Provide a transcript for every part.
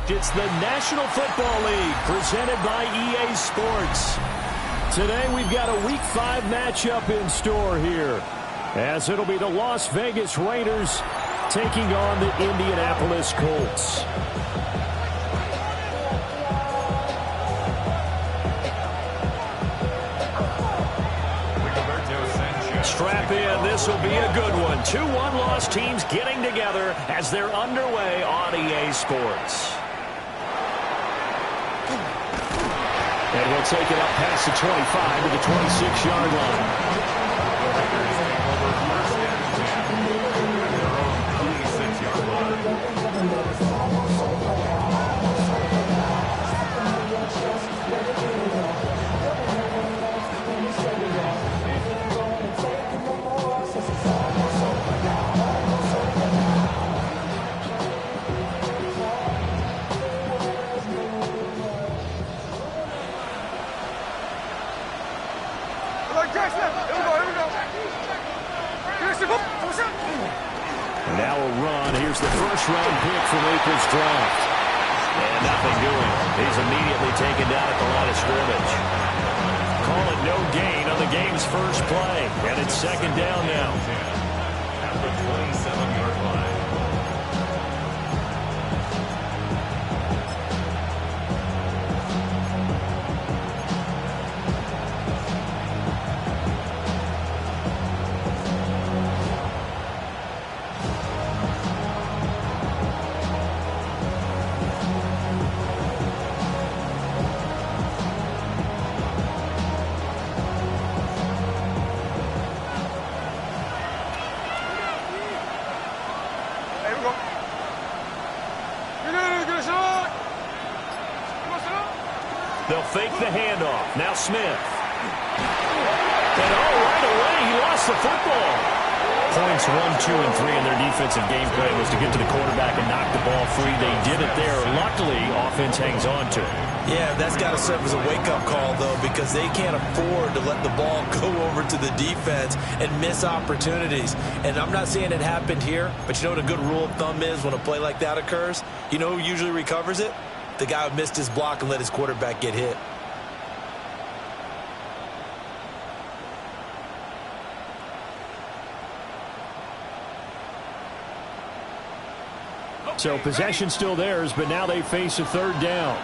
It's the National Football League presented by EA Sports. Today we've got a Week 5 matchup in store here, as it'll be the Las Vegas Raiders taking on the Indianapolis Colts. Strap in, this will be a good one. 2 one-loss teams getting together as they're underway on EA Sports. And we'll take it up past the 25 to the 26-yard line. Now a run. Here's the first-round pick from April's draft. And nothing doing. He's immediately taken down at the line of scrimmage. Call it no gain on the game's first play. And it's second down now. At the 27-yard line. They'll fake the handoff. Now Smith. And right away, he lost the football. Points 1, 2, and 3 in their defensive game plan was to get to the quarterback and knock the ball free. They did it there. Luckily, offense hangs on to it. Yeah, that's got to serve as a wake-up call, though, because they can't afford to let the ball go over to the defense and miss opportunities. And I'm not saying it happened here, but you know what a good rule of thumb is when a play like that occurs? You know who usually recovers it? The guy who missed his block and let his quarterback get hit. So possession still theirs, but now they face a third down.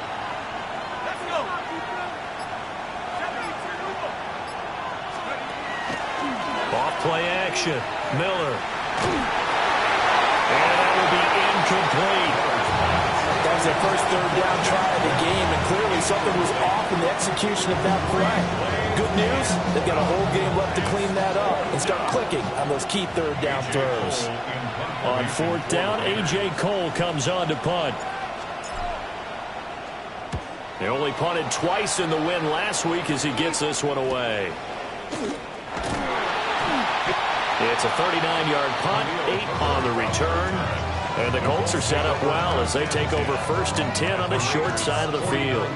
Off play action. Miller. And that will be incomplete. That was their first third down try of the game, and clearly something was off in the execution of that play. Good news, they've got a whole game left to clean that up and start clicking on those key third down throws. On fourth down, A.J. Cole comes on to punt. They only punted twice in the win last week as he gets this one away. It's a 39-yard punt, 8 on the return. And the Colts are set up well as they take over 1st and 10 on the short side of the field.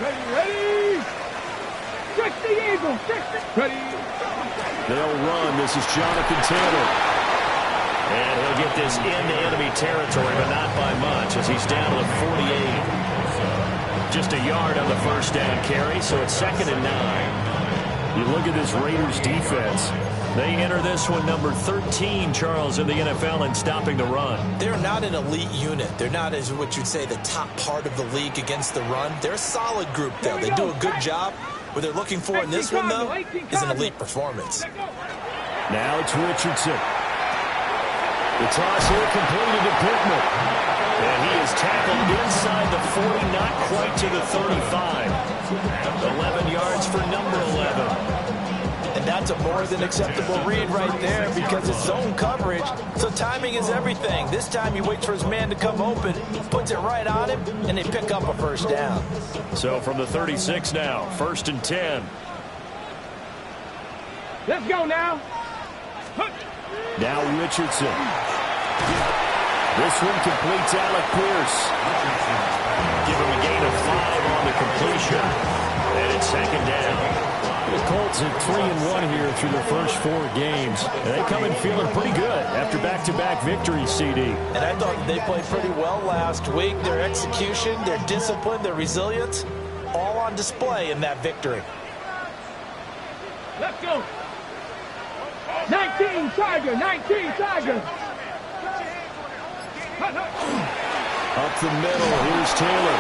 Ready! Check the Eagle! Ready! They'll run. This is Jonathan Taylor. And he'll get this into enemy territory, but not by much as he's down to the 48. Just a yard on the first down carry, so it's 2nd and 9. You look at this Raiders defense. They enter this one number 13, Charles, in the NFL in stopping the run. They're not an elite unit. They're not, as what you'd say, the top part of the league against the run. They're a solid group, though. They do a good job. What they're looking for in this one, though, is an elite performance. Now it's Richardson. The toss here completed to Pittman. And he is tackled inside the 40, not quite to the 35. 11 yards for number 11. And that's a more than acceptable read right there because it's zone coverage. So timing is everything. This time he waits for his man to come open, puts it right on him, and they pick up a first down. So from the 36 now, 1st and 10. Let's go now. Now Richardson. This one completes Alec Pierce. Give him a gain of 5 on the completion. And it's 2nd down. The Colts at 3-1 here through their first 4 games. And they come in feeling pretty good after back-to-back victories, CD. And I thought they played pretty well last week. Their execution, their discipline, their resilience, all on display in that victory. Let's go. 19 Tiger, 19 Tiger. Up the middle, here's Taylor.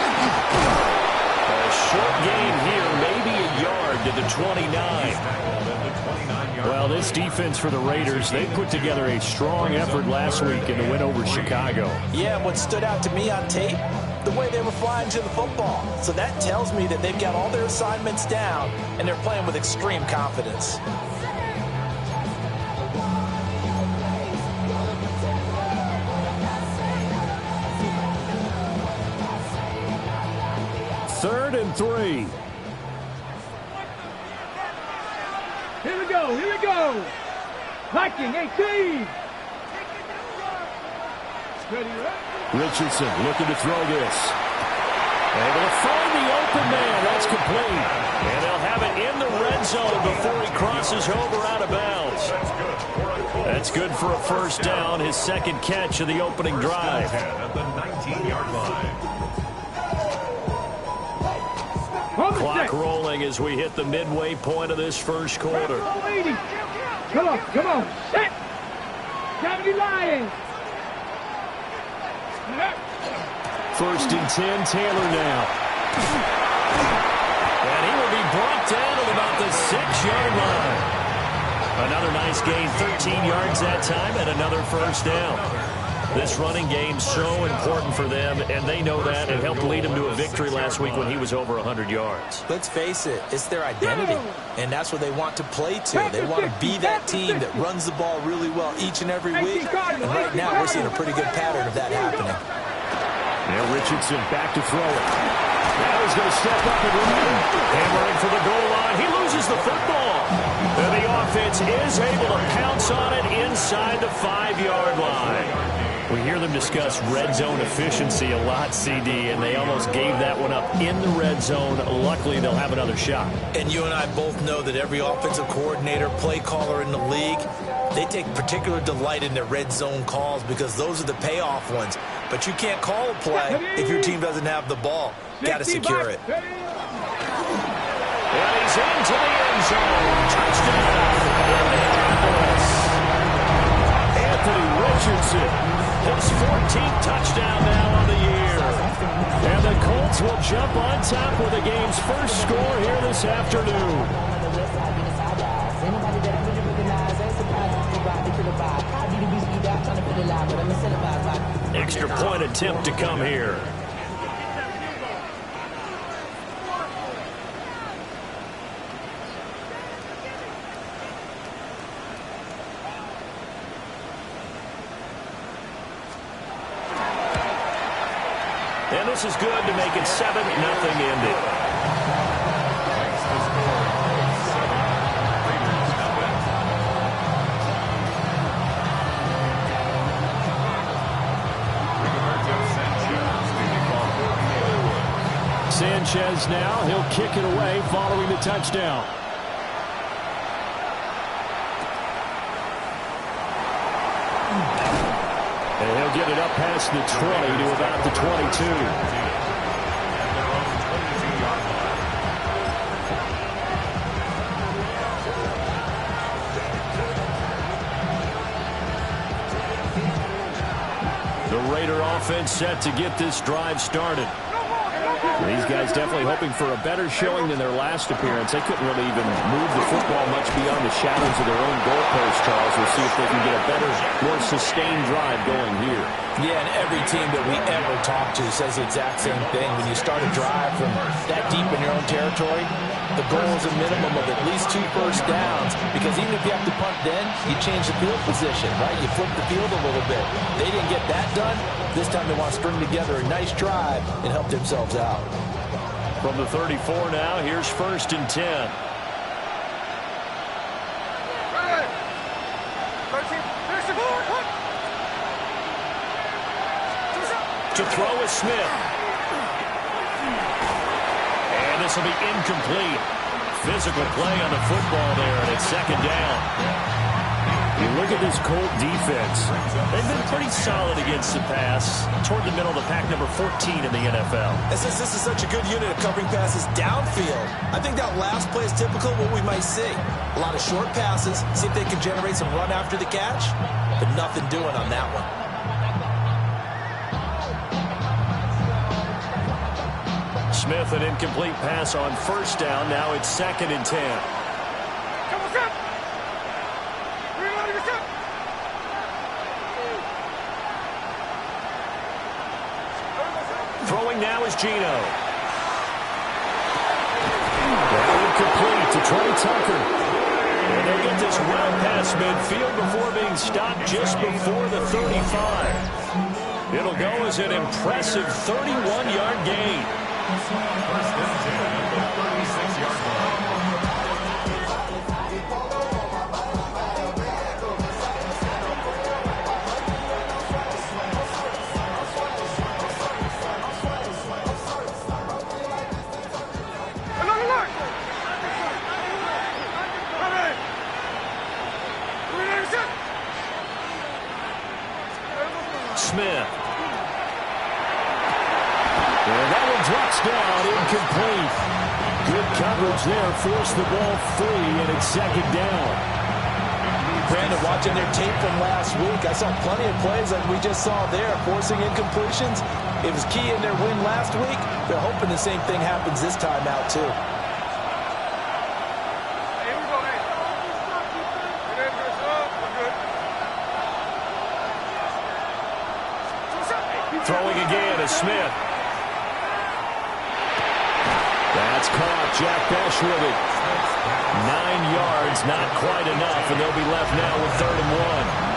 A short gain here, maybe a yard to the 29. Well, this defense for the Raiders, they put together a strong effort last week in the win over Chicago. Yeah, what stood out to me on tape, the way they were flying to the football. So that tells me that they've got all their assignments down, and they're playing with extreme confidence. Third and 3. Here we go, here we go. Viking 18. Ready, right? Richardson looking to throw this. Able to find the open man. That's complete. And they'll have it in the red zone before he crosses over out of bounds. That's good for a first down. His 2nd catch of the opening drive. At the 19-yard line. Clock rolling as we hit the midway point of this first quarter. Come on, come on. Set. 70 Lions. 1st and 10, Taylor now. And he will be brought down at about the 6-yard line. Another nice gain, 13 yards that time, and another first down. This running game so important for them, and they know that. It helped lead them to a victory last week when he was over 100 yards. Let's face it, it's their identity, and that's what they want to play to. They want to be that team that runs the ball really well each and every week, and right now we're seeing a pretty good pattern of that happening. Now Richardson back to throw it. Now he's going to step up and run. Hammering for the goal line. He loses the football. And the offense is able to pounce on it inside the 5-yard line. We hear them discuss red zone efficiency a lot, CD, and they almost gave that one up in the red zone. Luckily, they'll have another shot. And you and I both know that every offensive coordinator, play caller in the league, they take particular delight in their red zone calls because those are the payoff ones. But you can't call a play if your team doesn't have the ball. Got to secure it. And he's into the end zone. Touchdown, Indianapolis. Anthony Richardson, his 14th touchdown now on the year. And the Colts will jump on top with the game's first score here this afternoon. Extra point attempt to come here. And this is good to make it 7-0 Indy. Sanchez now, he'll kick it away following the touchdown. And he'll get it up past the 20 to about the 22. offense set to get this drive started. These guys definitely hoping for a better showing than their last appearance. They couldn't really even move the football much beyond the shadows of their own goalpost, Charles. We'll see if they can get a better, more sustained drive going here. Yeah, and every team that we ever talk to says the exact same thing. When you start a drive from that deep in your own territory, the goal is a minimum of at least 2 first downs, because even if you have to punt then, you change the field position, right? You flip the field a little bit. They didn't get that done. This time they want to string together a nice drive and help themselves out. From the 34 now, here's 1st and 10. To throw is Smith. And this will be incomplete. Physical play on the football there, and it's 2nd down. You look at this Colt defense. They've been pretty solid against the pass. Toward the middle of the pack, number 14 in the NFL. And since this is such a good unit of covering passes downfield, I think that last play is typical of what we might see. A lot of short passes, see if they can generate some run after the catch, but nothing doing on that one. Smith, an incomplete pass on 1st down. Now it's 2nd and 10. Throwing now is Geno. Incomplete to Trey Tucker. And they get this route past midfield before being stopped just before the 35. It'll go as an impressive 31-yard gain. 1st and 10 at the 36-yard line. Smith. And that one drops down, incomplete. Good coverage there, forced the ball free, and it's 2nd down. Brandon, watching their tape from last week, I saw plenty of plays like we just saw there, forcing incompletions. It was key in their win last week. They're hoping the same thing happens this time out, too. Throwing again is Smith. That's caught. Jack Besh with it. 9 yards, not quite enough, and they'll be left now with 3rd and 1.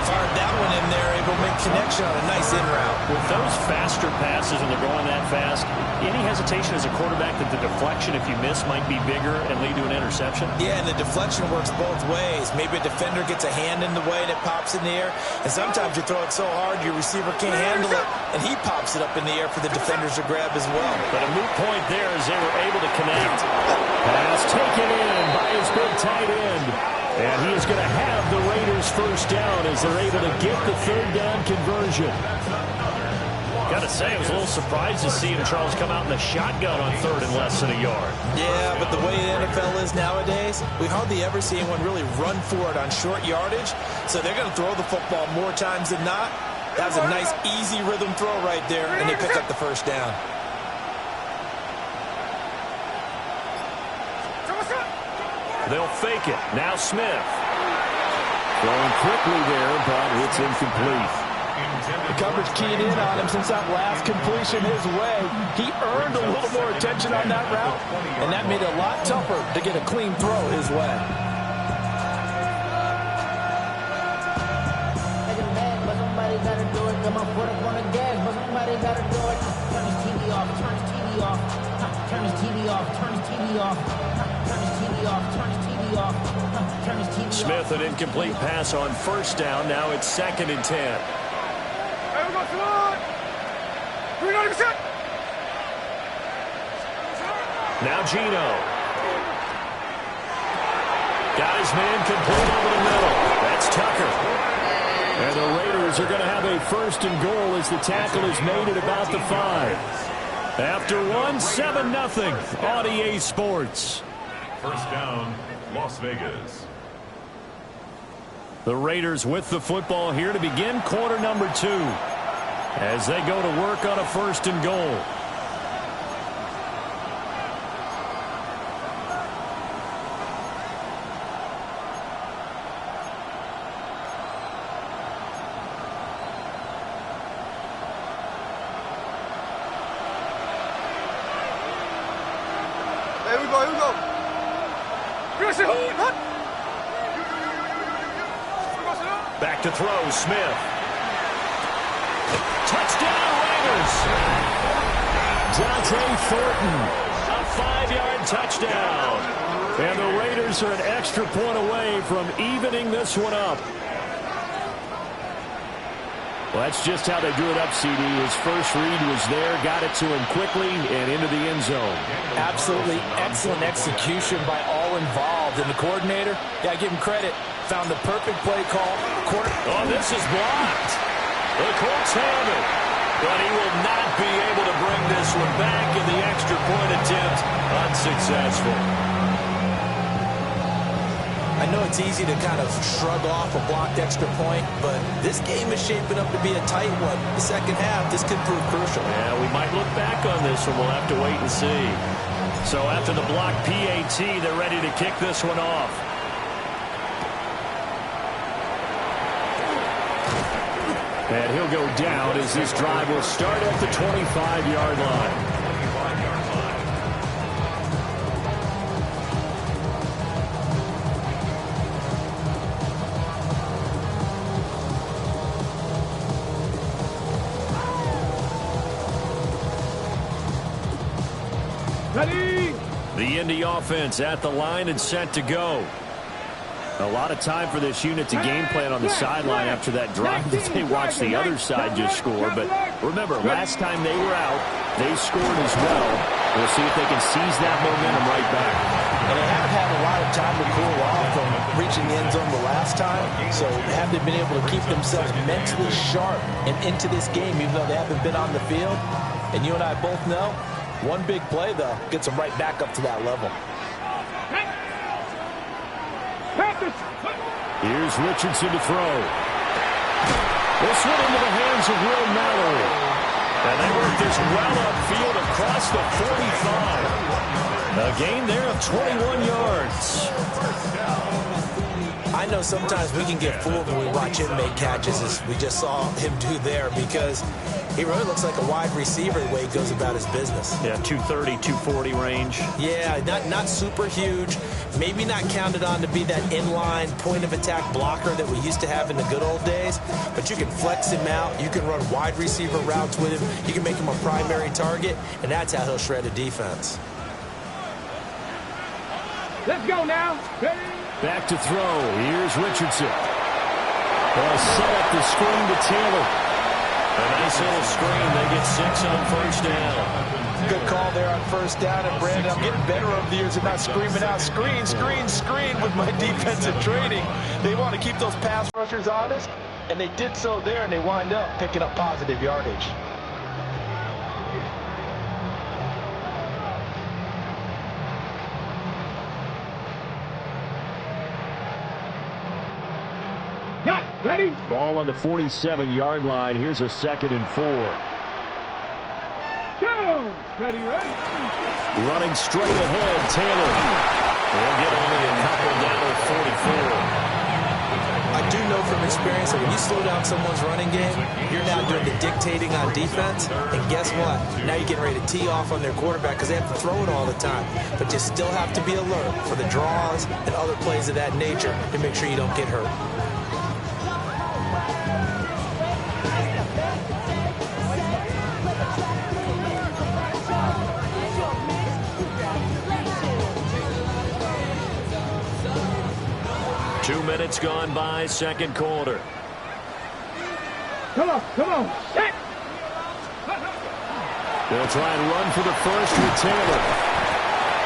Fired that one in there, able to make connection on a nice in route. With those faster passes, when they're going that fast, any hesitation as a quarterback that the deflection, if you miss, might be bigger and lead to an interception? Yeah, and the deflection works both ways. Maybe a defender gets a hand in the way and it pops in the air, and sometimes you throw it so hard your receiver can't handle it, and he pops it up in the air for the defenders to grab as well. But a moot point there as they were able to connect. Pass taken in by his big tight end. And he is going to have the Raiders 1st down as they're able to get the 3rd down conversion. Got to say, I was a little surprised to see him, Charles, come out in the shotgun on 3rd and less than a yard. Yeah, but the way the NFL is nowadays, we hardly ever see anyone really run for it on short yardage. So they're going to throw the football more times than not. That was a nice, easy rhythm throw right there, and they pick up the 1st down. They'll fake it. Now Smith. Throwing quickly there, but it's incomplete. The coverage keyed in on him since that last completion his way. He earned a little more attention on that route, and that made it a lot tougher to get a clean throw his way. But somebody got to do it. Come on, put up on the gas, but somebody got to do it. Turn his TV off, turn his TV off. Turn his TV off, turn his TV off. Turn his TV off, turn his TV off. Turn his TV off. Smith, an incomplete pass on 1st down. Now it's 2nd and 10. Hey, we got slide. 390%. Now Geno. Got his man complete over the middle. That's Tucker. And the Raiders are going to have a 1st and goal as the tackle is made at about the 5. After 7-0 on EA Sports. 1st down, Las Vegas. The Raiders with the football here to begin quarter number 2. as they go to work on a 1st and goal. Here we go, here we go. Back to throw, Smith. Touchdown, Raiders. Dante Thornton, a 5-yard touchdown. And the Raiders are an extra point away from evening this one up. Well, that's just how they drew it up, CD. His first read was there, got it to him quickly, and into the end zone. Absolutely excellent execution by all involved. And the coordinator, got to give him credit, found the perfect play call. Oh, this is blocked. The Colts have it. But he will not be able to bring this one back, in the extra point attempt unsuccessful. I know it's easy to kind of shrug off a blocked extra point, but this game is shaping up to be a tight one. The second half, this could prove crucial. Yeah, we might look back on this one. We'll have to wait and see. So after the block PAT, they're ready to kick this one off. And he'll go down as this drive will start at the 25-yard line. Ready? The Indy offense at the line and set to go. A lot of time for this unit to game plan on the sideline after that drive that they watched the other side just score. But remember, last time they were out, they scored as well. We'll see if they can seize that momentum right back. And they haven't had a lot of time to cool off from reaching the end zone the last time, so they haven't been able to keep themselves mentally sharp and into this game, even though they haven't been on the field. And you and I both know, one big play, though, gets them right back up to that level. Here's Richardson to throw. This one into the hands of Will Mallory. And they work this well upfield across the 45. A gain there of 21 yards. I know sometimes we can get fooled when we watch him make catches, as we just saw him do there, because he really looks like a wide receiver the way he goes about his business. Yeah, 230, 240 range. Yeah, not super huge. Maybe not counted on to be that inline point-of-attack blocker that we used to have in the good old days. But you can flex him out. You can run wide receiver routes with him. You can make him a primary target, and that's how he'll shred a defense. Let's go now. Ready? Back to throw. Here's Richardson. They'll set up the screen to Taylor. A nice little screen. They get 6 on first down. Good call there on first down. And, Brandon, I'm getting better over the years at not screaming out, screen, screen, screen with my defensive training. They want to keep those pass rushers honest, and they did so there, and they wind up picking up positive yardage. Ready? Ball on the 47-yard line. Here's a 2nd and 4. Go! Ready, ready? Running straight ahead, Taylor. They'll get only a couple down at 44. I do know from experience that when you slow down someone's running game, you're now doing the dictating on defense. And guess what? Now you're getting ready to tee off on their quarterback because they have to throw it all the time. But you still have to be alert for the draws and other plays of that nature to make sure you don't get hurt. Minutes gone by, second quarter. Come on, set! They'll try and run for the first with Taylor.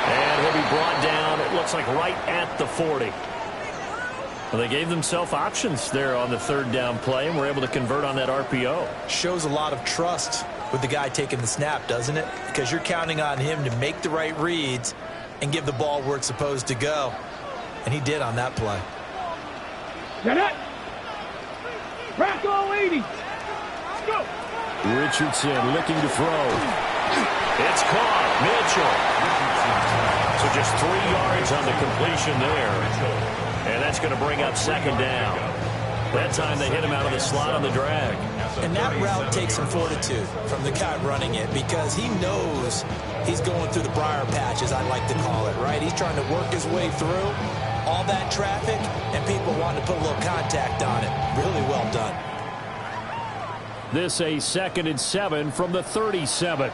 And he'll be brought down, it looks like right at the 40. Well, they gave themselves options there on the 3rd down play, and were able to convert on that RPO. Shows a lot of trust with the guy taking the snap, doesn't it? Because you're counting on him to make the right reads and give the ball where it's supposed to go. And he did on that play. Get it! Rack all 80! Go! Richardson looking to throw. It's caught. Mitchell. So just 3 yards on the completion there. And that's going to bring up second down. That time they hit him out of the slot on the drag. And that route takes some fortitude from the guy running it because he knows he's going through the briar patch, as I like to call it, right? He's trying to work his way through all that traffic, and people want to put a little contact on it. Really well done. This a 2nd and 7 from the 37.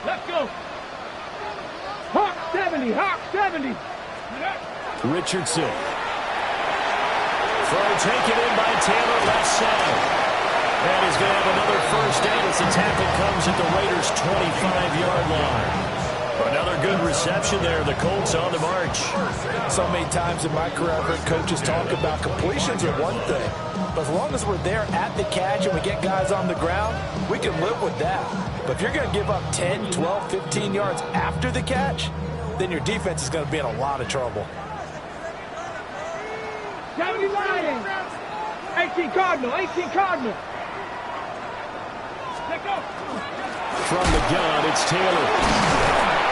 Let's go. Hawk 70, Hawk 70. Richardson. Throw taken in by Taylor, left side. And he's going to have another first down as the tackle comes at the Raiders' 25-yard line. Another good reception there. The Colts on the march. So many times in my career, I've heard coaches talk about completions are one thing. But as long as we're there at the catch and we get guys on the ground, we can live with that. But if you're going to give up 10, 12, 15 yards after the catch, then your defense is going to be in a lot of trouble. 70 Lions. 18 Cardinal, 18 Cardinal. Let's go. From the gun, it's Taylor.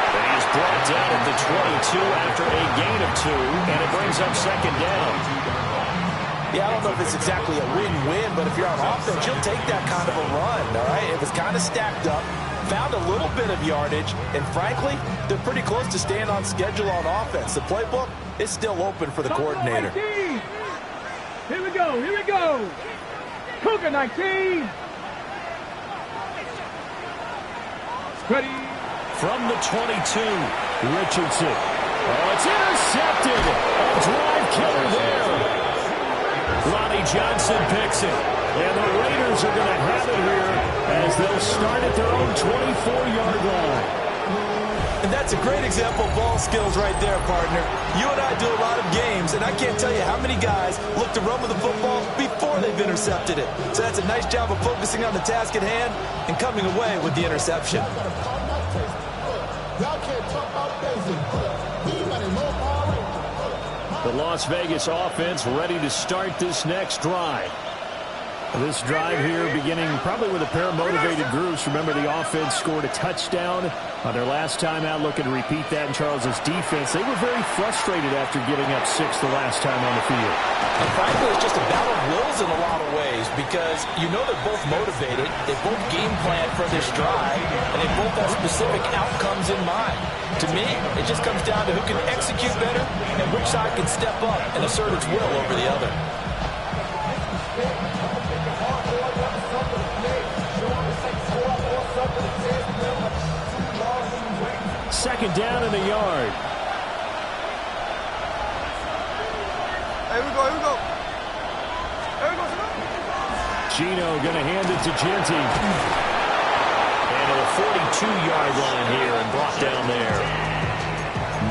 And he is brought down at the 22 after a gain of 2, and it brings up second down. Yeah, I don't know if it's exactly a win-win, but if you're on offense, you'll take that kind of a run, all right? It was kind of stacked up, found a little bit of yardage, and frankly, they're pretty close to staying on schedule on offense. The playbook is still open for the coordinator. Here we go, here we go. Cougar 19. Ready. From the 22, Richardson. Oh, it's intercepted. A drive killer there. Lonnie Johnson picks it. And the Raiders are going to have it here as they'll start at their own 24-yard line. And that's a great example of ball skills right there, partner. You and I do a lot of games, and I can't tell you how many guys look to run with the football before they've intercepted it. So that's a nice job of focusing on the task at hand and coming away with the interception. The Las Vegas offense ready to start this next drive. This drive here beginning probably with a pair of motivated groups. Remember, the offense scored a touchdown on their last time out. Looking to repeat that in Charles's defense. They were very frustrated after giving up 6 the last time on the field. And frankly, it's just a battle of wills in a lot of ways because you know they're both motivated. They both game plan for this drive, and they both have specific outcomes in mind. To me, it just comes down to who can execute better and which side can step up and assert its will over the other. Second down in the yard. Here we go, here we go. Here we go, Gino going to hand it to Genty. And to the 42-yard line here and brought down there.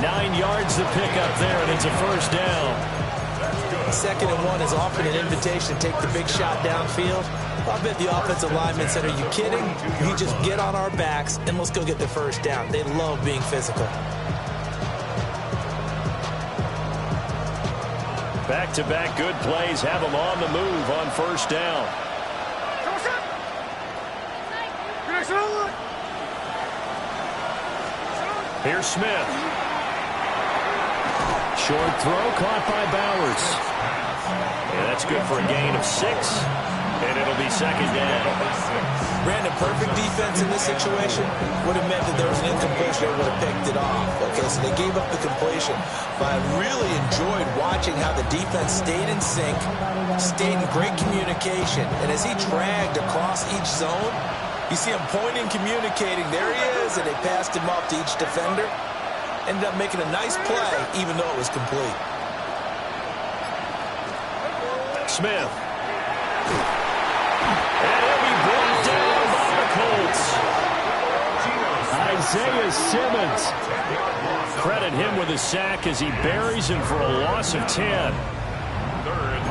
9 yards to pick up there, and it's a first down. 2nd and 1 is often an invitation to take the big shot downfield. I bet the offensive lineman said, are you kidding? You just get on our backs and let's go get the first down. They love being physical. Back-to-back good plays have them on the move on first down. Here's Smith. Short throw caught by Bowers. Yeah, that's good for a gain of 6. And it'll be second down. Brandon, perfect defense in this situation would have meant that there was an incompletion. They would have picked it off. Okay, so they gave up the completion. But I really enjoyed watching how the defense stayed in sync, stayed in great communication. And as he dragged across each zone, you see him pointing, communicating. There he is, and they passed him off to each defender. Ended up making a nice play, even though it was complete. Smith. And he'll be brought down by the Colts. Isaiah Simmons. Credit him with a sack as he buries him for a loss of 10. 3rd and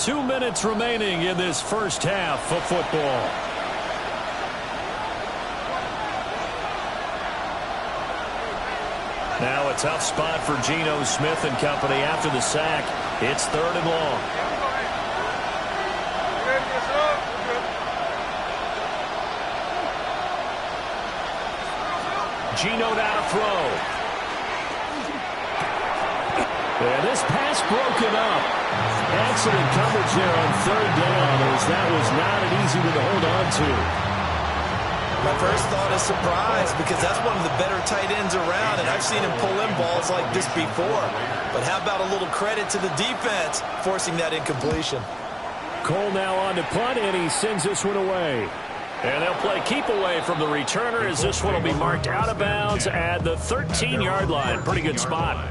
14. 2 minutes remaining in this first half of football. a tough spot for Geno Smith and company after the sack. It's 3rd and long. Geno now to throw. And this pass broken up. Excellent coverage there on 3rd down, as that was not an easy one to hold on to. My first thought is surprise, because that's one of the better tight ends around, and I've seen him pull in balls like this before. But how about a little credit to the defense forcing that incompletion? Cole now on to punt, and he sends this one away. And they'll play keep away from the returner, as this one will be marked out of bounds at the 13-yard line. Pretty good spot.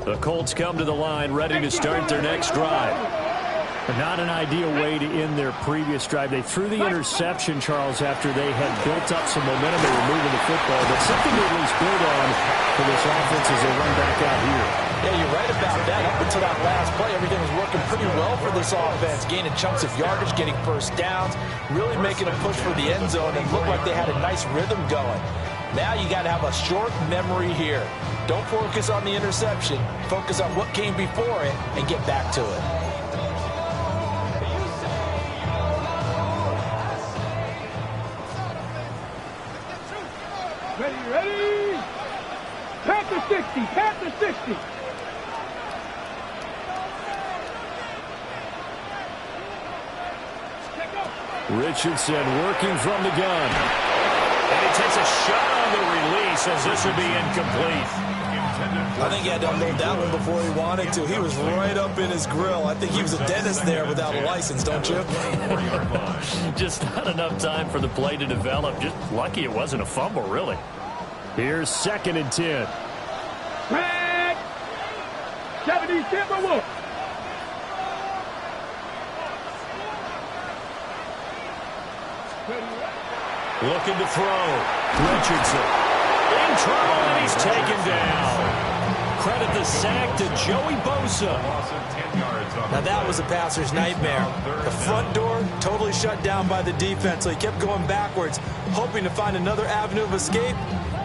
The Colts come to the line, ready to start their next drive. But not an ideal way to end their previous drive. They threw the interception, Charles, after they had built up some momentum. They were moving the football, but something to at least build on for this offense as they run back out here. Yeah, you're right about that. Up until that last play, everything was working pretty well for this offense. Gaining chunks of yardage, getting first downs, really making a push for the end zone, and looked like they had a nice rhythm going. Now you got to have a short memory here. Don't focus on the interception. Focus on what came before it and get back to it. Ready? Panther 60, Panther 60. Richardson working from the gun. And he takes a shot on the release, as this would be incomplete. I think he had to unload that one before he wanted to. He was right up in his grill. I think he was a dentist there without a license, don't you? Just not enough time for the play to develop. Just lucky it wasn't a fumble, really. Here's 2nd and 10. Back. 77 Wolf. Looking to throw. Richardson in trouble, and he's taken down. Credit the sack to Joey Bosa. Now that was a passer's nightmare. The front door totally shut down by the defense, so he kept going backwards, hoping to find another avenue of escape.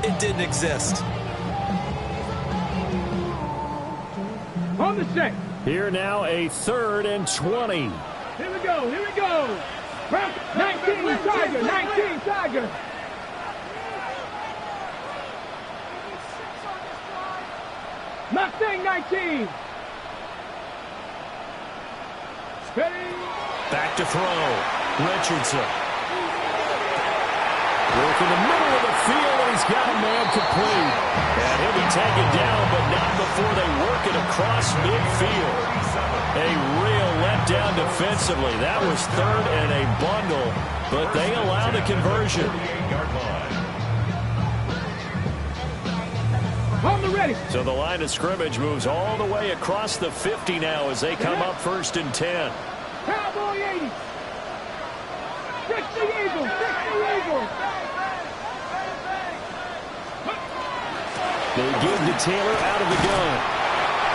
It didn't exist. On the set. Here now, a 3rd and 20. Here we go, here we go. 19 Tiger, 19 Tiger. Mustang 19. Ready. Back to throw. Richardson. Work in the middle of the field, and he's got a man complete. And he'll be taken down, but not before they work it across midfield. A real letdown defensively. That was 3rd and a bundle, but they allow the conversion. On the ready. So the line of scrimmage moves all the way across the 50 now as they come up 1st and 10. Cowboy 80. 60 Eagles, 60 Eagles. They give to Taylor out of the gun.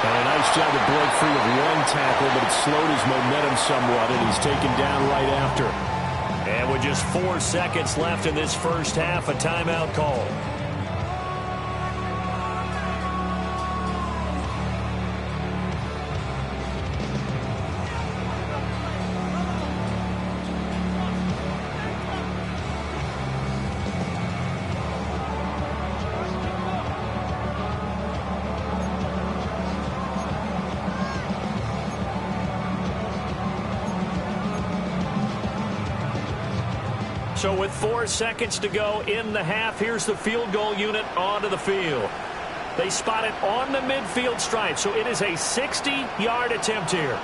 And a nice job to break free of one tackle, but it slowed his momentum somewhat, and he's taken down right after. And with just 4 seconds left in this first half, a timeout call. So with 4 seconds to go in the half, here's the field goal unit onto the field. They spot it on the midfield stripe, so it is a 60-yard attempt here.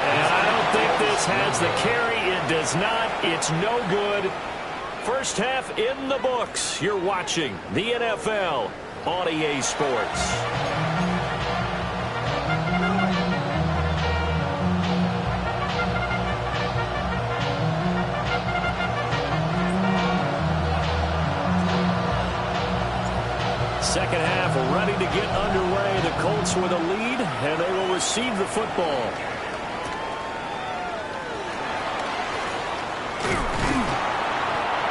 And I don't think this has the carry. It does not. It's no good. First half in the books. You're watching the NFL on EA Sports. second half ready to get underway. The Colts with a lead, and they will receive the football.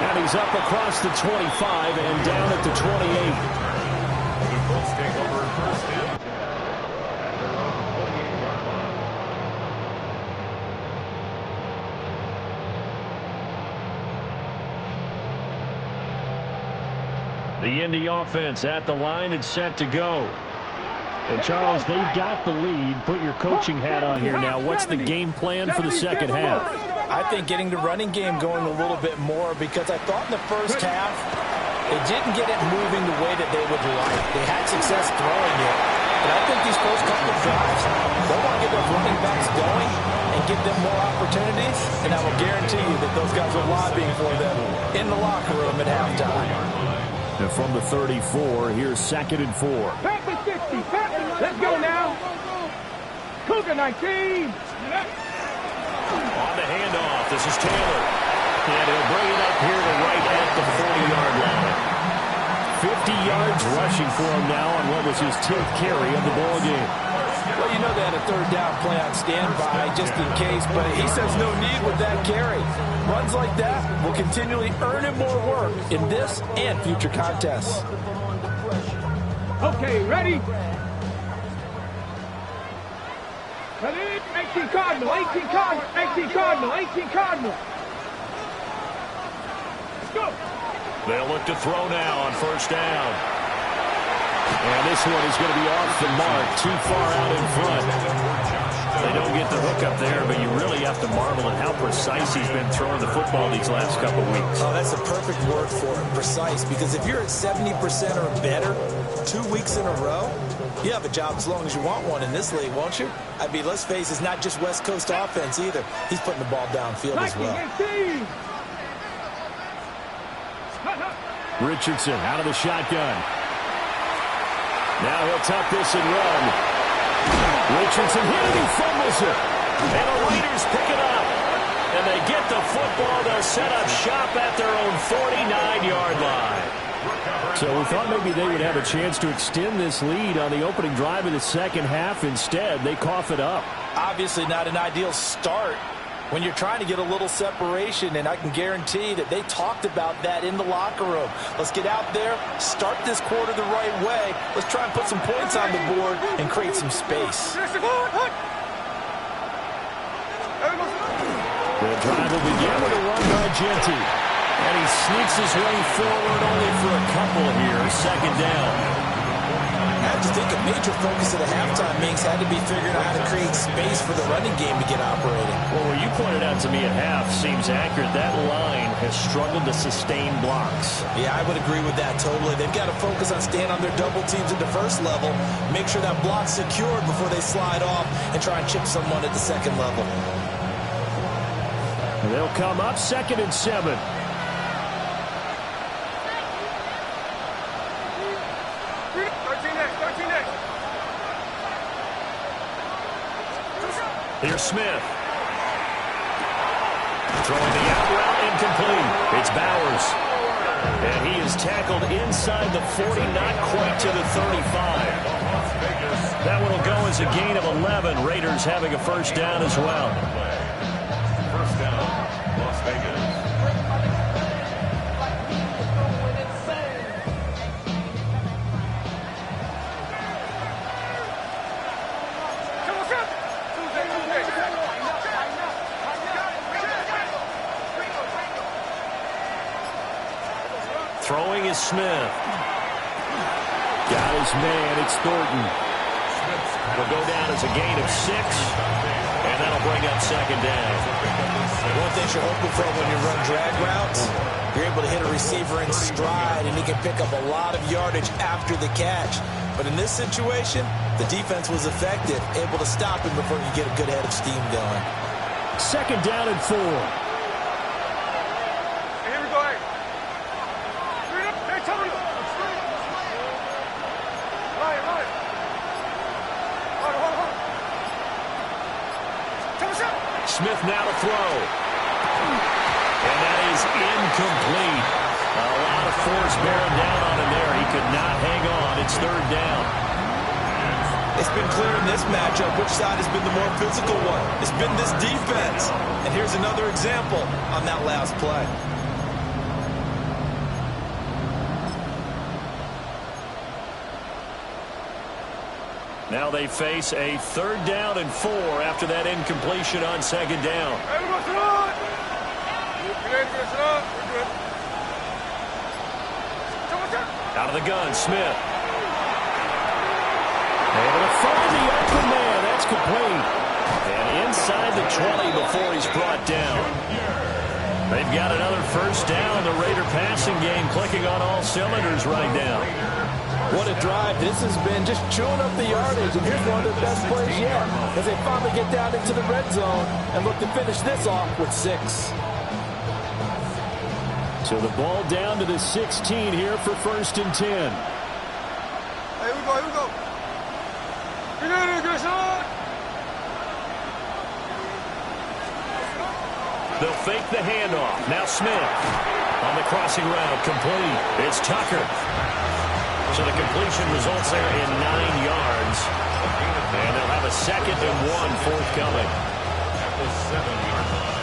And he's up across the 25 and down at the 28. The Colts take over first down. The Indy offense at the line and set to go. And Charles, they've got the lead. Put your coaching hat on here now. What's the game plan for the second half? I think getting the running game going a little bit more, because I thought in the first half they didn't get it moving the way that they would like. They had success throwing it. But I think these first couple of drives, they want to get those running backs going and give them more opportunities. And I will guarantee you that those guys are lobbying for them in the locker room at halftime. And from the 34, here's 2nd and 4. Pass the 60. Let's go now. Cougar 19. On the handoff, this is Taylor. And he'll bring it up here to right at the 40-yard line. 50 yards rushing for him now on what was his 10th carry of the ball game. Well, you know they had a third down play on standby just in case, but he says no need with that carry. Runs like that will continually earn him more work in this and future contests. Okay, ready? 18 Cardinal, 18 Cardinal, 18 Cardinal, 18 Cardinal. Let's go. They'll look to throw now on first down. And this one is going to be off the mark, too far out in front. They don't get the hook up there, but you really have to marvel at how precise he's been throwing the football these last couple weeks. Oh, that's a perfect word for it, precise, because if you're at 70% or better 2 weeks in a row, you have a job as long as you want one in this league, won't you? I mean, let's face it, it's not just West Coast offense either. He's putting the ball downfield as well. Richardson out of the shotgun. Now he'll tuck this and run. Richardson hit it, he fumbles it. And the Raiders pick it up. And they get the football. They'll set up shop at their own 49-yard line. So we thought maybe they would have a chance to extend this lead on the opening drive of the second half. Instead, they cough it up. Obviously not an ideal start when you're trying to get a little separation, and I can guarantee that they talked about that in the locker room. Let's get out there, start this quarter the right way. Let's try and put some points on the board and create some space. The drive will begin with a run by Genty. And he sneaks his way forward only for a couple here. Second down. I have to think a major focus of the halftime meetings had to be figuring out how to create space for the running game to get operating. Well, what you pointed out to me at half seems accurate. That line has struggled to sustain blocks. Yeah, I would agree with that totally. They've got to focus on staying on their double teams at the first level, make sure that block's secured before they slide off and try and chip someone at the second level. They'll come up 2nd and 7. Here's Smith. Throwing the out route, incomplete. It's Bowers. And he is tackled inside the 40, not quite to the 35. That one will go as a gain of 11. Raiders having a first down as well. First down, Las Vegas. Throwing is Smith. Got his man. It's Thornton. It'll go down as a gain of 6. And that'll bring up second down. One thing you're hoping for when you run drag routes, you're able to hit a receiver in stride, and he can pick up a lot of yardage after the catch. But in this situation, the defense was effective, able to stop him before you get a good head of steam going. Second down and 4. Smith now to throw. And that is incomplete. A lot of force bearing down on him there. He could not hang on. on. It's third down. It's been clear in this matchup which side has been the more physical one. It's been this defense. And here's another example on that last play. Now they face a 3rd down and 4 after that incompletion on 2nd down. Out of the gun, Smith. Able to find the open man. That's complete. And inside the 20 before he's brought down. They've got another 1st down. The Raider passing game clicking on all cylinders right now. What a drive this has been, just chewing up the yardage. And here's one of their best plays yet as they finally get down into the red zone and look to finish this off with 6. So the ball down to the 16 here for 1st and 10. Here we go, here we go. They'll fake the handoff. Now Smith on the crossing route, complete. It's Tucker. So the completion results there in 9 yards. And they'll have a 2nd and 1 forthcoming. At the 7-yard line.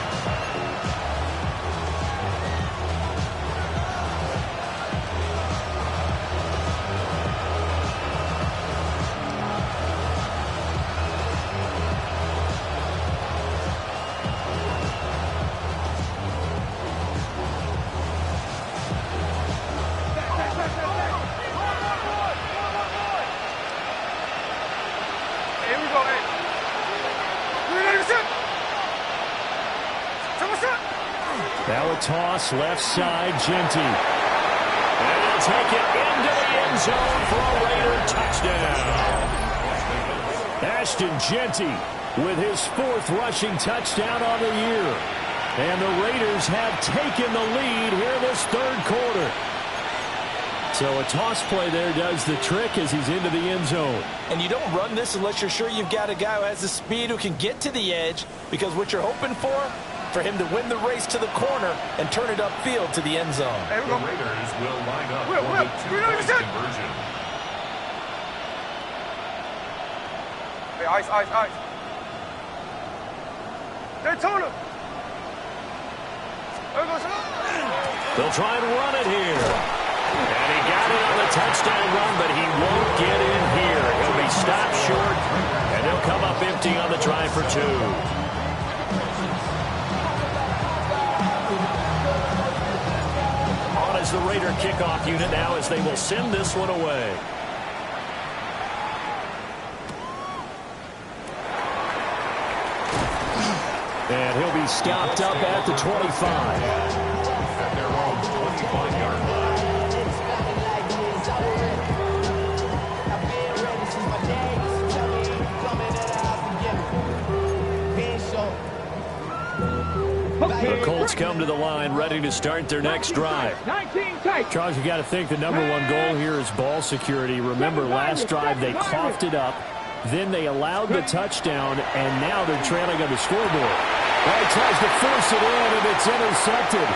Now a toss left side, Genty. And he'll take it into the end zone for a Raider touchdown. Ashton Genty with his 4th rushing touchdown on the year. And the Raiders have taken the lead here this 3rd quarter. So a toss play there does the trick as he's into the end zone. And you don't run this unless you're sure you've got a guy who has the speed who can get to the edge, because what you're hoping for him to win the race to the corner and turn it upfield to the end zone. The Raiders will line up for the 2-point conversion. Hey, ice. Daytona. They'll try and run it here. And he got it on the touchdown run, but he won't get in here. He'll be stopped short, and he'll come up empty on the try for 2. On is the Raider kickoff unit now as they will send this one away. And he'll be stopped up at the 25. At their own 25-yard line. The Colts come to the line ready to start their next drive. Charles, you got to think the #1 goal here is ball security. Remember, last drive they coughed it up, then they allowed the touchdown, and now they're trailing on the scoreboard. Well, he tries to force it in, and it's intercepted.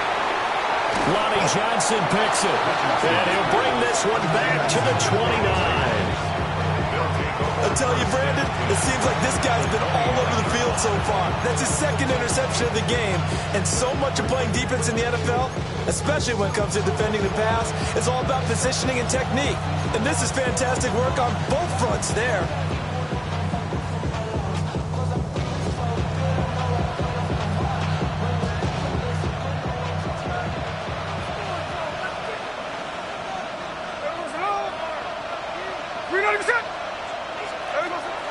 Lonnie Johnson picks it, and he'll bring this one back to the 29. I'll tell you, Brandon, it seems like this guy's been all over the field so far. That's his 2nd interception of the game. And so much of playing defense in the NFL, especially when it comes to defending the pass, is all about positioning and technique. And this is fantastic work on both fronts there.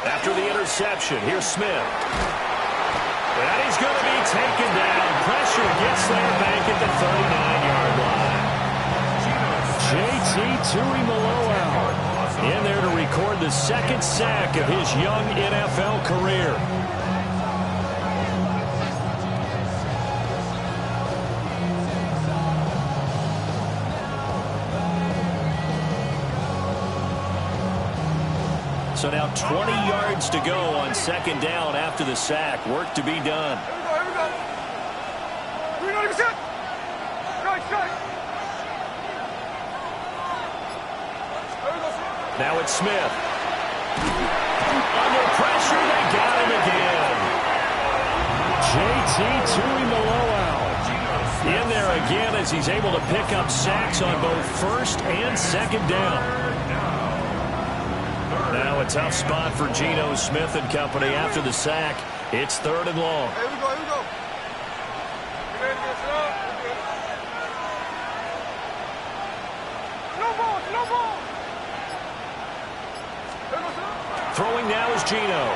After the interception, here's Smith. And he's going to be taken down. Pressure gets there back at the 39-yard line. JT Tuimoloau in there to record the 2nd sack of his young NFL career. So now 20 yards to go on 2nd down after the sack. Work to be done. Now it's Smith. Under pressure, they got him again. JT to him below out. In there again as he's able to pick up sacks on both first and second down. Now a tough spot for Geno Smith and company after the sack. It's 3rd and long. Here we go, here we go. No ball. Throwing now is Geno.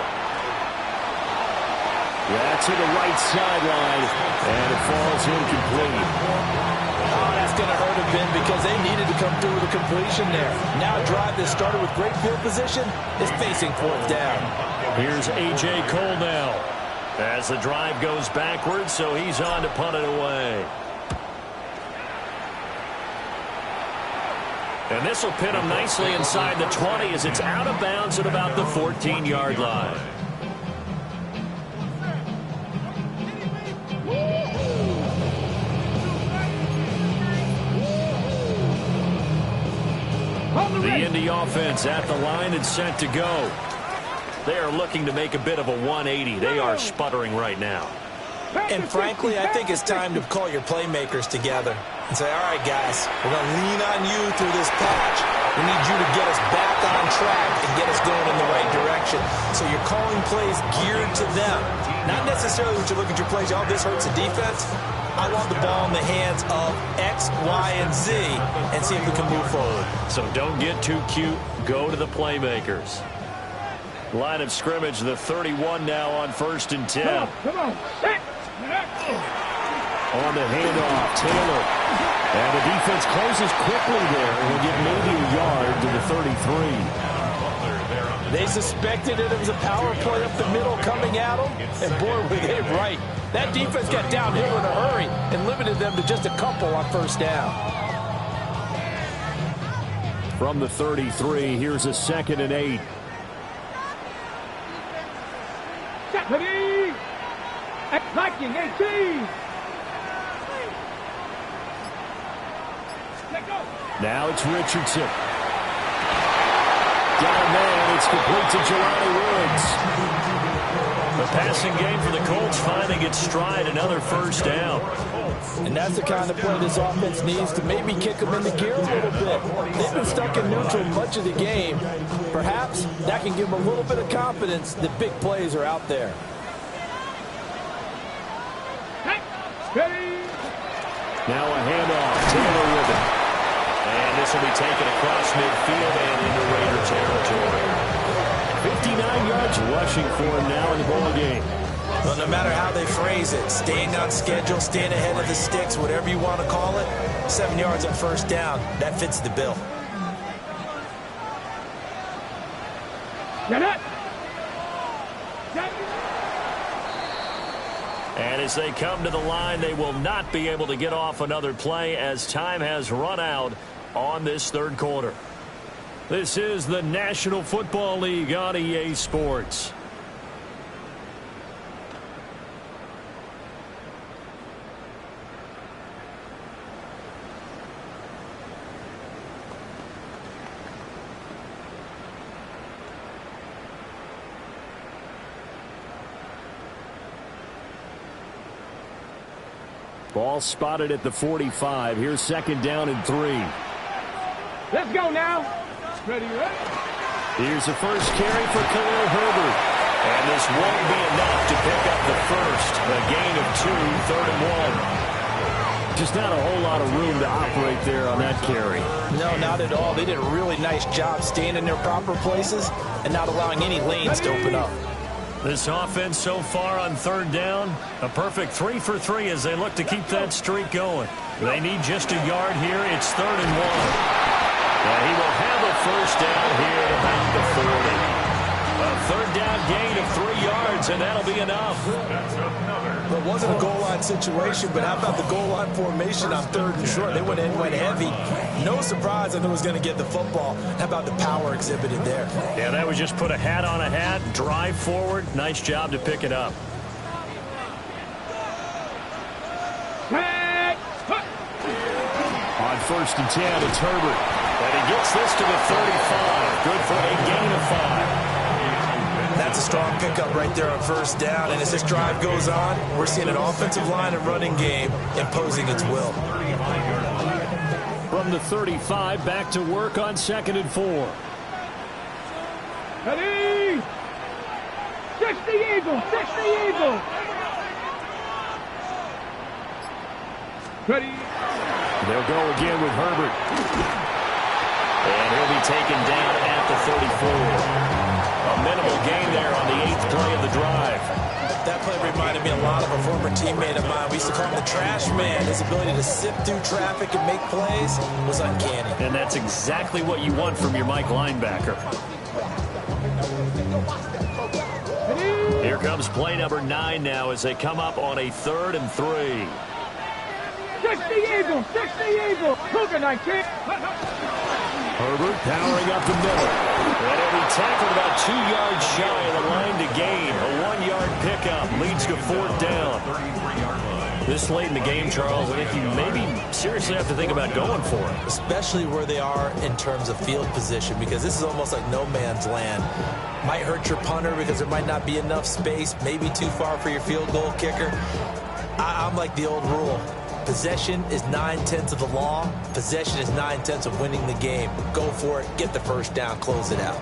That's to the right sideline, and it falls incomplete. Oh, that's going to hurt a bit because they needed to come through with a completion there. Now a drive that started with great field position is facing 4th down. Here's A.J. Cole now. As the drive goes backwards, so he's on to punt it away. And this will pin him nicely inside the 20 as it's out of bounds at about the 14-yard line. The Indy offense at the line and set to go. They are looking to make a bit of a 180. They are sputtering right now. And frankly, I think it's time to call your playmakers together and say, all right, guys, we're going to lean on you through this patch. We need you to get us back on track and get us going in the right direction. So you're calling plays geared to them. Not necessarily what you look at your plays, oh, this hurts the defense. I want the ball in the hands of X, Y, and Z and see if we can move forward. So don't get too cute. Go to the playmakers. Line of scrimmage, the 31 now on 1st and 10. Come on. On the handoff, Taylor. And the defense closes quickly there. And will get maybe a yard to the 33. They suspected it was a power play up the middle coming at them. And boy, were they right. That defense got downhill in a hurry and limited them to just a couple on 1st down. From the 33, here's a 2nd and 8. Ready? Attacking 18. Now it's Richardson. Down man, it's complete to Jelani Woods. The passing game for the Colts finding its stride, another 1st down. And that's the kind of play this offense needs to maybe kick them into gear a little bit. They've been stuck in neutral much of the game. Perhaps that can give them a little bit of confidence that big plays are out there. Now a handoff. Taylor with it. And this will be taken across midfield and into Raider territory. 59 yards rushing for him now in the ball game. Well, no matter how they phrase it, staying on schedule, staying ahead of the sticks, whatever you want to call it, 7 yards on 1st down, that fits the bill. Get it. And as they come to the line, they will not be able to get off another play as time has run out on this 3rd quarter. This is the National Football League on EA Sports. Ball spotted at the 45. Here's 2nd down and 3. Let's go now. Ready? Here's the first carry for Khalil Herbert. And this won't be enough to pick up the first. A gain of 2, 3rd and 1. Just not a whole lot of room to operate there on that carry. No, not at all. They did a really nice job staying in their proper places and not allowing any lanes to open up. This offense so far on 3rd down, a perfect 3 for 3 as they look to keep that streak going. They need just a yard here. It's 3rd and 1. And he will have a 1st down here at about the 40. A 3rd down gain of 3 yards, and that'll be enough. Well, it wasn't a goal line situation, but how about the goal line formation on 3rd and short? They went heavy. No surprise I knew was going to get the football. How about the power exhibited there? Yeah, that was just put a hat on a hat, drive forward. Nice job to pick it up. On 1st and 10, it's Herbert. And he gets this to the 35. Good for a gain of 5. That's a strong pickup right there on first down. And as this drive goes on, we're seeing an offensive line and running game imposing its will. From the 35, back to work on 2nd and 4. Ready? 60 Eagles, 60 Eagles. Ready? They'll go again with Herbert. And he'll be taken down at the 34. A minimal gain there on the 8th play of the drive. That play reminded me a lot of a former teammate of mine. We used to call him the trash man. His ability to sift through traffic and make plays was uncanny. And that's exactly what you want from your Mike linebacker. Here comes play number 9 now as they come up on a 3rd and 3. 60 Eagles, 60 Eagles. Cougar 19. Herbert powering up the middle. And he'll be tackled about 2 yards shy of the line to gain. A 1-yard pickup leads to 4th down. This late in the game, Charles, I think you maybe seriously have to think about going for it. Especially where they are in terms of field position, because this is almost like no man's land. Might hurt your punter because there might not be enough space, maybe too far for your field goal kicker. I'm like the old rule. Possession is 9/10 of the law. Possession is 9/10 of winning the game. Go for it. Get the first down. Close it out.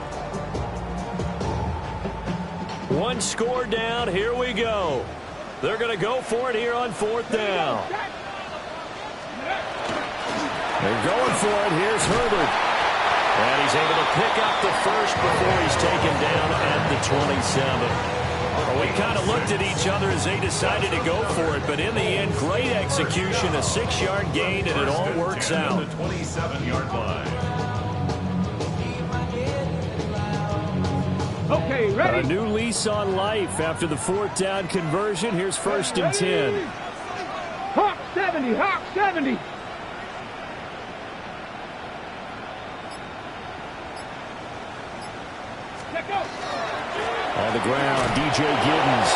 One score down. Here we go. They're going to go for it here on 4th down. They're going for it. Here's Herbert. And he's able to pick up the first before he's taken down at the 27. Well, we kind of looked at each other as they decided to go for it, but in the end, great execution, a 6-yard gain, and it all works out. The 27-yard line. Okay, ready? A new lease on life after the 4th down conversion. Here's 1st and 10. Hawk 70, Hawk 70. Let go. On the ground, DJ Giddens.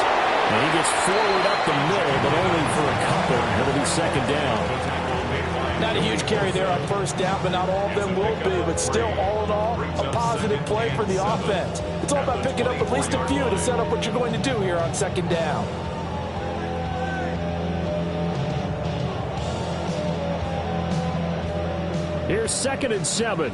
And he gets forward up the middle, but only for a couple. It'll be 2nd down. Not a huge carry there on 1st down, but not all of them will be. But still, all in all, a positive play for the offense. It's all about picking up at least a few to set up what you're going to do here on 2nd down. Here's 2nd and 7.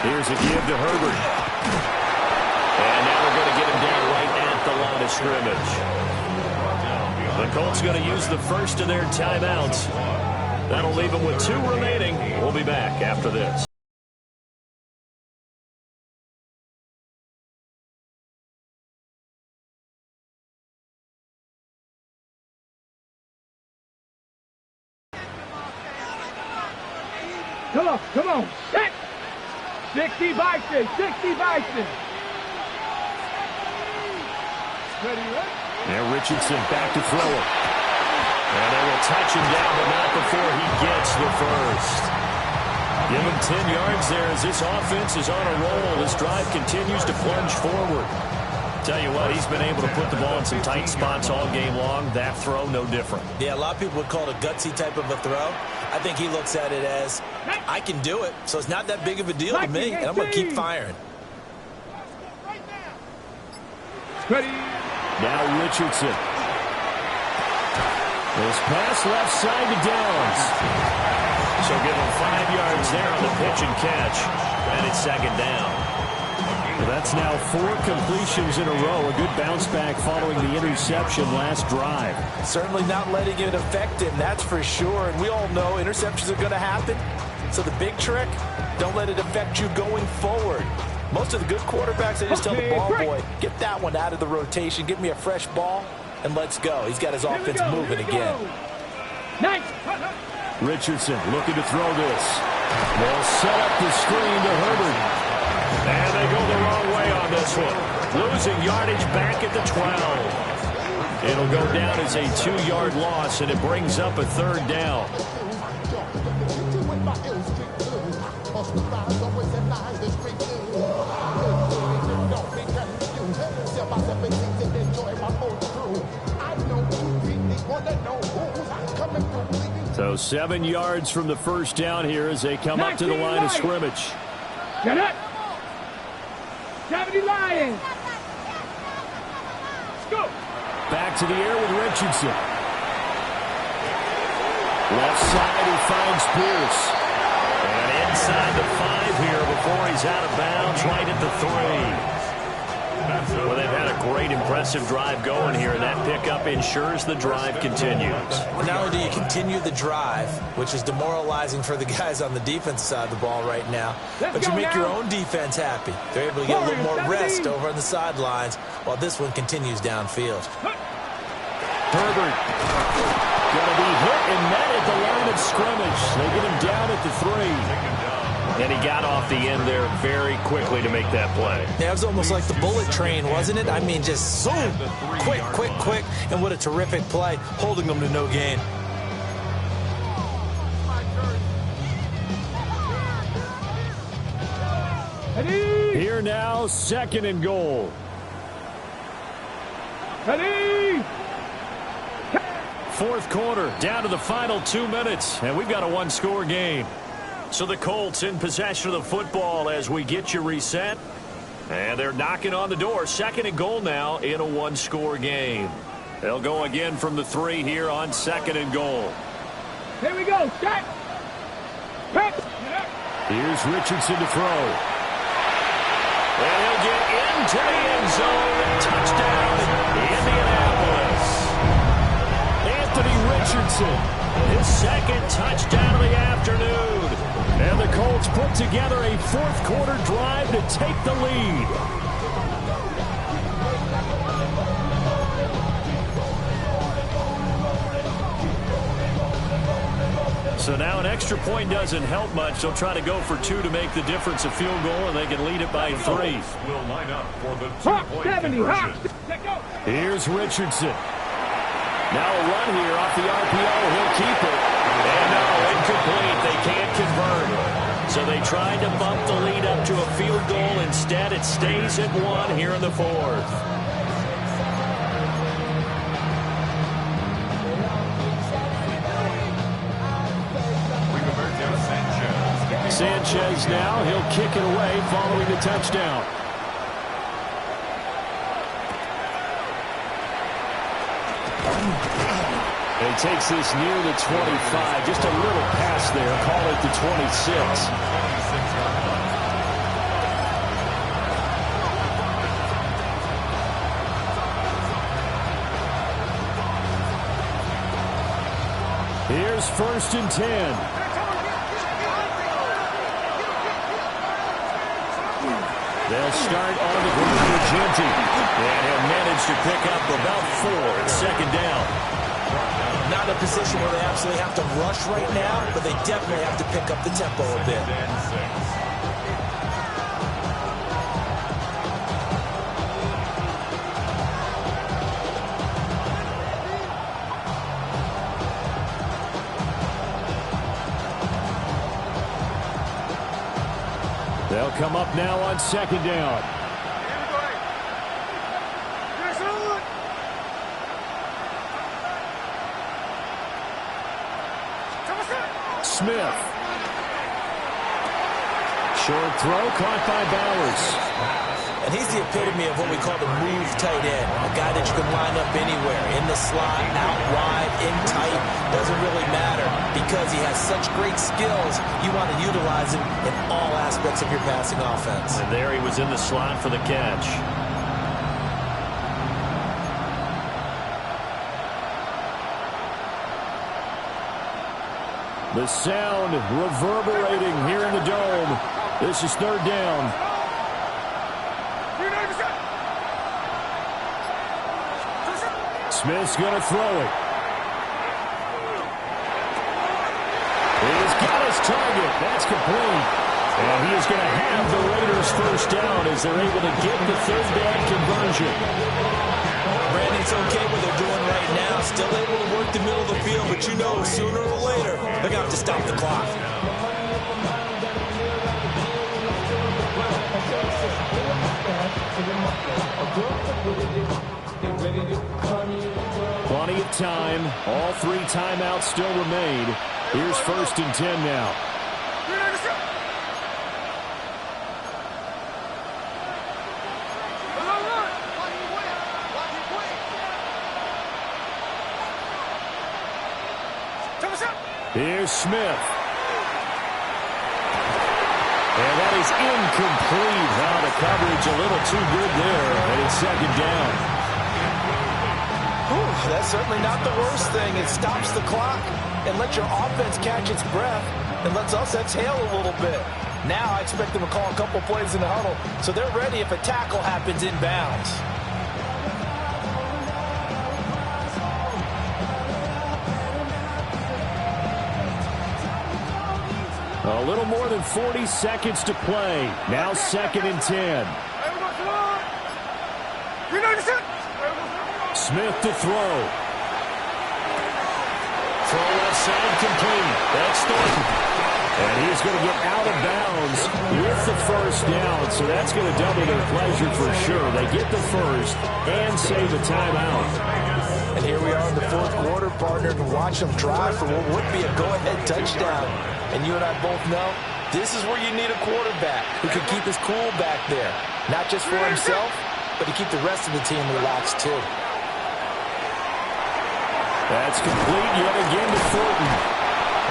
Here's a give to Herbert. And now we're going to get him down right at the line of scrimmage. The Colts going to use the first of their timeouts. That'll leave them with 2 remaining. We'll be back after this. Come on, set. 60 Bison, 60 Bison. Ready, ready? Now Richardson back to throw it. And they will touch him down, but not before he gets the first. Give him 10 yards there as this offense is on a roll. This drive continues to plunge forward. Tell you what, he's been able to put the ball in some tight spots all game long. That throw, no different. Yeah, a lot of people would call it a gutsy type of a throw. I think he looks at it as, I can do it, so it's not that big of a deal to me, and I'm going to keep firing. Ready? Now Richardson. This pass left side to Downs. So give him 5 yards there on the pitch and catch. And it's 2nd down. Well, that's now 4 completions in a row. A good bounce back following the interception last drive. Certainly not letting it affect him, that's for sure. And we all know interceptions are going to happen. So the big trick, don't let it affect you going forward. Most of the good quarterbacks, they just tell the ball boy, get that one out of the rotation, give me a fresh ball, and let's go. He's got his offense moving again. Nice. Richardson looking to throw this. They'll set up the screen to Herbert. And they go the wrong way on this one. Losing yardage back at the 12. It'll go down as a 2-yard loss, and it brings up a 3rd down. I know So 7 yards from the first down here as they come up to the line of scrimmage. Get it. 70 Lions. Let's go. Back to the air with Richardson. Left side, he finds Pierce. And inside the 5 here before he's out of bounds, right at the 3. Well, they've had a great, impressive drive going here, and that pickup ensures the drive continues. Well, not only do you continue the drive, which is demoralizing for the guys on the defensive side of the ball right now, but you make your own defense happy. They're able to get a little more rest over on the sidelines while this one continues downfield. Herbert going to be hit and met at the line of scrimmage. They get him down at the 3. And he got off the end there very quickly to make that play. Yeah, it was almost like the bullet train, wasn't it? I mean, just zoom, quick, quick, quick, and what a terrific play, holding them to no gain. Here now, 2nd and goal. Ready. 4th quarter, down to the final 2 minutes, and we've got a 1-score game. So the Colts in possession of the football as we get you reset. And they're knocking on the door. 2nd and goal now in a 1-score game. They'll go again from the 3 here on 2nd and goal. Here we go. Set. Here's Richardson to throw. And he'll get into the end zone. Touchdown, Indianapolis. Anthony Richardson, his 2nd touchdown of the afternoon. And the Colts put together a 4th quarter drive to take the lead. So now an extra point doesn't help much. They'll try to go for 2 to make the difference a field goal, and they can lead it by 3. Will line up for the 2-point conversion. Here's Richardson. Now a run here off the RPO. He'll keep it. And no, incomplete. They can't convert. So they tried to bump the lead up to a field goal. Instead, it stays at 1 here in the 4th. Sanchez now. He'll kick it away following the touchdown. He takes this near the 25. Just a little pass there. Call it the 26. Here's 1st and 10. They'll start on the ground with Genty. And he'll manage to pick up about 4 at 2nd down. Not a position where they absolutely have to rush right now, but they definitely have to pick up the tempo a bit. They'll come up now on 2nd down. Smith. Short throw caught by Bowers. And he's the epitome of what we call the move tight end. A guy that you can line up anywhere. In the slot, out wide, in tight. Doesn't really matter because he has such great skills. You want to utilize him in all aspects of your passing offense. And there he was in the slot for the catch. The sound reverberating here in the dome. This is 3rd down. Smith's going to throw it. He's got his target. That's complete. And he is going to have the Raiders 1st down as they're able to get the 3rd down conversion. Brandon, it's okay what they're doing right now. Still able to work the middle of the field, but you know sooner or later they're going to have to stop the clock. Plenty with time. All 3 timeouts still remain. Here's 1st and 10 now. Here's Smith. And that is incomplete. Now the coverage a little too good there, and it's 2nd down. That's certainly not the worst thing. It stops the clock and lets your offense catch its breath and lets us exhale a little bit. Now I expect them to call a couple plays in the huddle so they're ready if a tackle happens inbounds. A little more than 40 seconds to play. Now 2nd and 10. Smith to throw. Throw left side complete. That's Thornton. And he's going to get out of bounds with the 1st down, so that's going to double their pleasure for sure. They get the 1st and save a timeout. And here we are in the 4th quarter, partner, to watch them drive for what would be a go-ahead touchdown. And you and I both know this is where you need a quarterback who can keep his cool back there. Not just for himself, but to keep the rest of the team relaxed too. That's complete yet again to Thornton.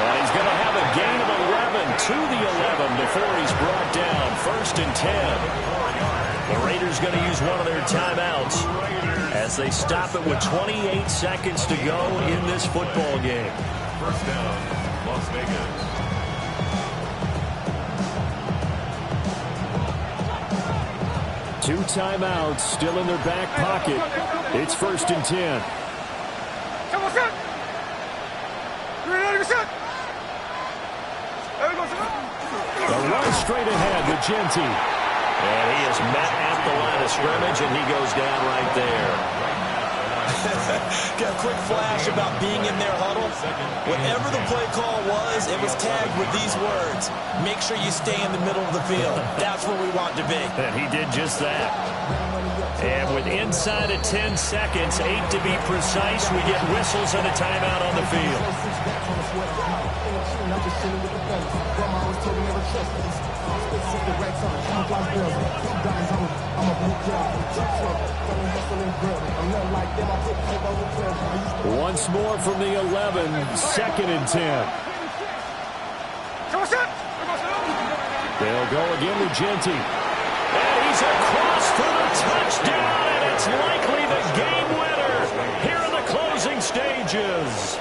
And he's going to have a gain of 11 to the 11 before he's brought down. 1st and 10. The Raiders going to use one of their timeouts as they stop it with 28 seconds to go in this football game. 1st down, Las Vegas. Two timeouts still in their back pocket. It's 1st and 10. The run straight ahead with Genti. And he is met at the line of scrimmage, and he goes down right there. Got a quick flash about being in their huddle. Whatever the play call was, it was tagged with these words: make sure you stay in the middle of the field. That's where we want to be. And he did just that. And with inside of 10 seconds, 8 to be precise, we get whistles and a timeout on the field. Once more from the 11, 2nd and 10. They'll go again with Genti. And he's across for the touchdown, and it's likely the game winner here in the closing stages.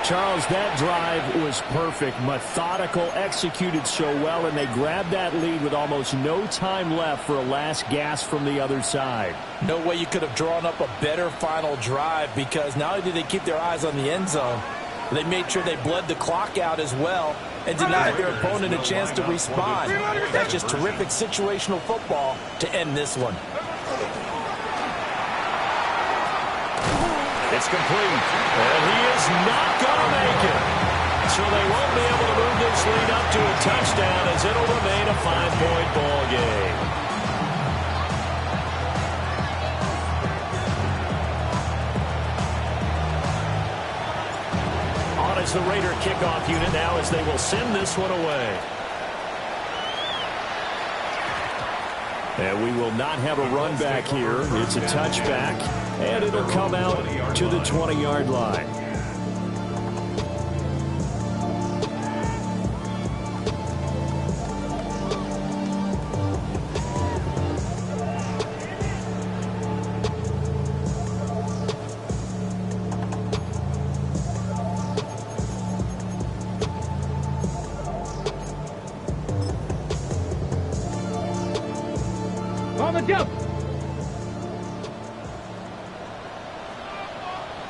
Charles, that drive was perfect, methodical, executed so well, and they grabbed that lead with almost no time left for a last gasp from the other side. No way you could have drawn up a better final drive, because not only did they keep their eyes on the end zone, they made sure they bled the clock out as well and denied their opponent a chance to respond. That's just terrific situational football to end this one. It's complete, and he is not going to make it. So they won't be able to move this lead up to a touchdown, as it'll remain a 5-point ball game. On is the Raider kickoff unit now, as they will send this one away. And we will not have a run back here. It's a touchback, and it'll come out to the 20-yard line. On the jump.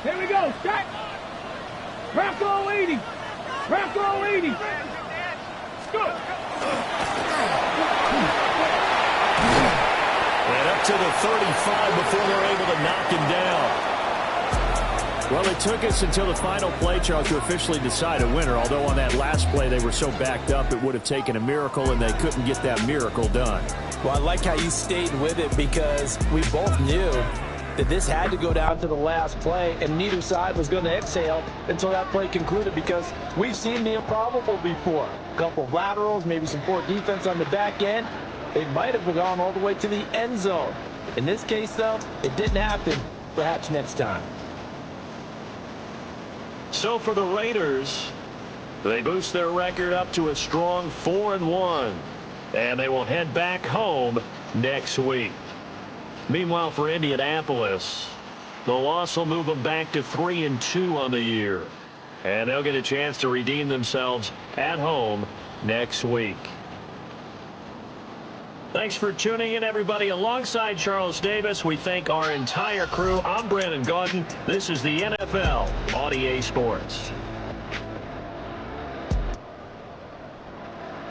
Here we go. Start. Bronco 80. Bronco 80. Go. And up to the 35 before they're able to knock him down. Well, it took us until the final play, Charles, to officially decide a winner. Although on that last play they were so backed up, it would have taken a miracle, and they couldn't get that miracle done. Well, I like how you stayed with it, because we both knew that this had to go down to the last play, and neither side was going to exhale until that play concluded, because we've seen the improbable before. A couple of laterals, maybe some poor defense on the back end. They might have gone all the way to the end zone. In this case, though, it didn't happen. Perhaps next time. So for the Raiders, they boost their record up to a strong 4-1, and they will head back home next week. Meanwhile, for Indianapolis, the loss will move them back to 3-2 on the year, and they'll get a chance to redeem themselves at home next week. Thanks for tuning in, everybody. Alongside Charles Davis, we thank our entire crew. I'm Brandon Gaudin. This is the NFL on EA Sports.